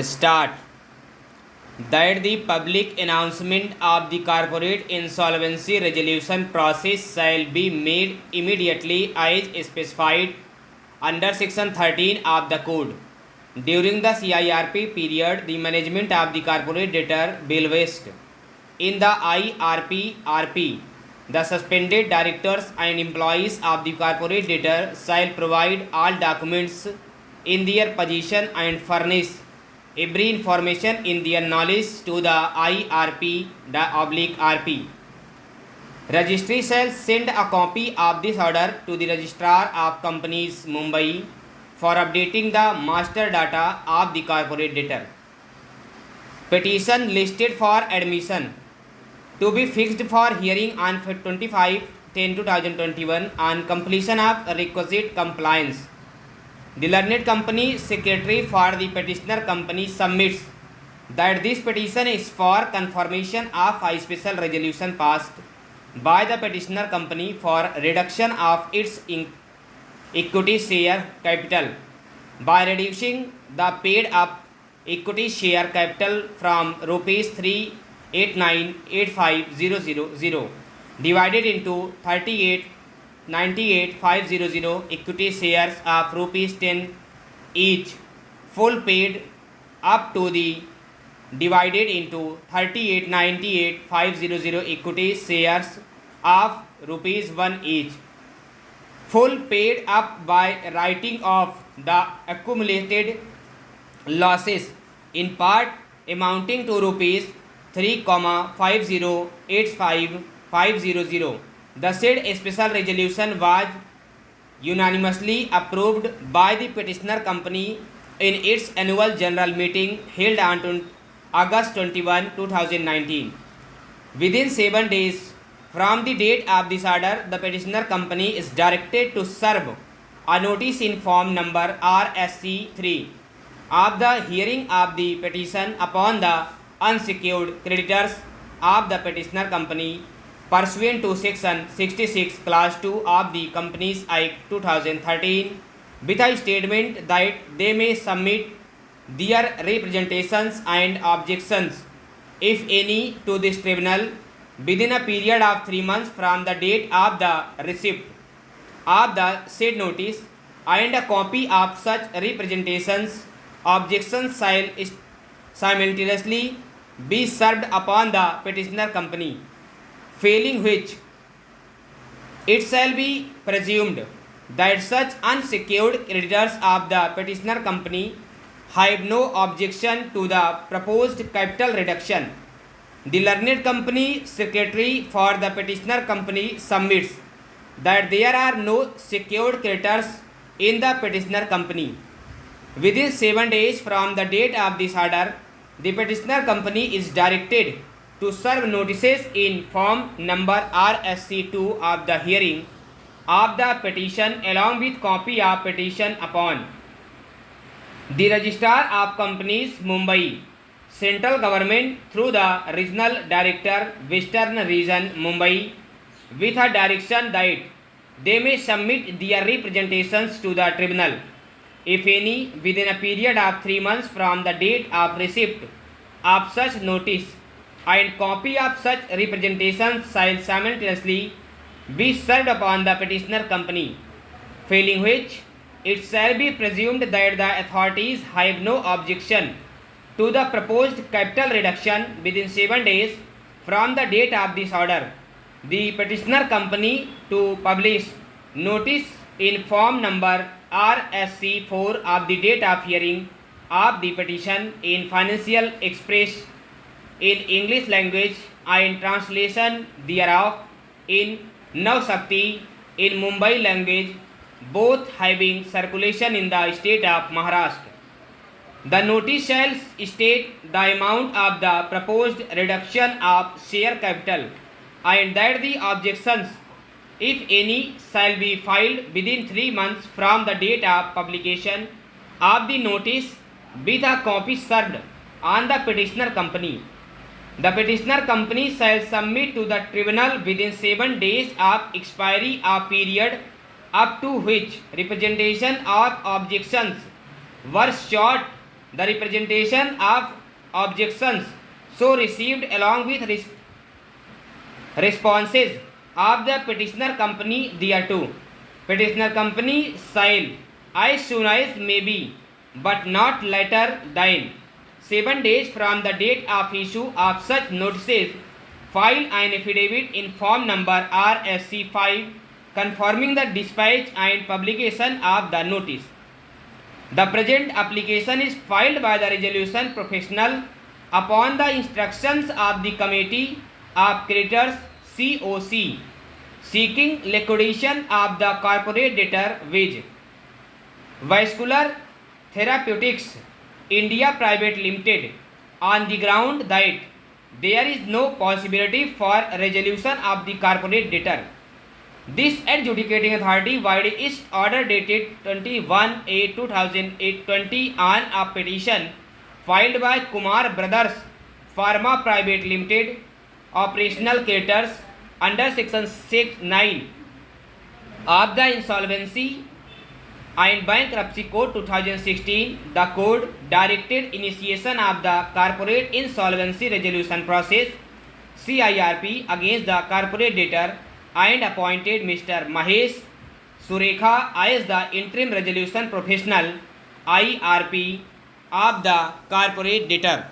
Start. That the public announcement of the corporate insolvency resolution process shall be made immediately as specified under Section 13 of the Code. During the CIRP period, the management of the corporate debtor will vest in the IRP-RP. The suspended directors and employees of the corporate debtor shall provide all documents in their possession and furnish every information in their knowledge to the IRP/RP. Registry shall send a copy of this order to the Registrar of Companies, Mumbai, for updating the master data of the corporate debtor. Petition listed for admission to be fixed for hearing on 25/10/2021 on completion of requisite compliance. The learned company secretary for the petitioner company submits that this petition is for confirmation of a special resolution passed by the petitioner company for reduction of its equity share capital by reducing the paid up equity share capital from rupees 389,85,000 divided into 38,98,500 equity shares of rupees 10 each, full paid up to the divided into 38,98,500 equity shares of rupees 1 each, full paid up by writing off the accumulated losses in part amounting to rupees 3,50,85,500. The said special resolution was unanimously approved by the petitioner company in its annual general meeting held on August 21, 2019. Within 7 days from the date of this order, the petitioner company is directed to serve a notice in form number RSC3 of the hearing of the petition upon the unsecured creditors of the petitioner company pursuant to Section 66 Clause 2 of the Companies Act 2013 with a statement that they may submit their representations and objections, if any, to this tribunal within a period of 3 months from the date of the receipt of the said notice, and a copy of such representations objections shall simultaneously be served upon the petitioner company, failing which it shall be presumed that such unsecured creditors of the petitioner company have no objection to the proposed capital reduction. The learned company secretary for the petitioner company submits that there are no secured creditors in the petitioner company. Within 7 days from the date of this order, the petitioner company is directed to serve notices in form number RSC2 of the hearing of the petition along with copy of petition upon the Registrar of Companies, Mumbai, Central Government through the Regional Director, Western Region, Mumbai, with a direction that they may submit their representations to the tribunal, if any, within a period of 3 months from the date of receipt of such notice, and copy of such representations shall simultaneously be served upon the petitioner company, failing which it shall be presumed that the authorities have no objection to the proposed capital reduction within 7 days from the date of this order. The petitioner company to publish notice in form number RSC4 of the date of hearing of the petition in Financial Express in English language and translation thereof in Navshakti in Mumbai language, both having circulation in the state of Maharashtra. The notice shall state the amount of the proposed reduction of share capital, and that the objections, if any, shall be filed within 3 months from the date of publication of the notice, with a copy served on the petitioner company. The petitioner company shall submit to the tribunal within 7 days of expiry of period up to which representation or objections were sought the representation of objections so received along with responses of the petitioner company thereto. Petitioner company shall, as soon as may be, but not later than 7 days from the date of issue of such notices, file an affidavit in form number RSC 5 confirming the dispatch and publication of the notice. The present application is filed by the resolution professional upon the instructions of the Committee of Creditors COC seeking liquidation of the corporate debtor which Vascular Therapeutics India Private Limited on the ground that there is no possibility for resolution of the corporate debtor. This adjudicating authority by its order dated 21/8/2020 on a petition filed by Kumar Brothers Pharma Private Limited, operational creditors under section 6(9) of the Insolvency and Bankruptcy Code 2016, the code directed initiation of the corporate insolvency resolution process CIRP against the corporate debtor and appointed Mr. Mahesh Surekha as the interim resolution professional IRP of the corporate debtor.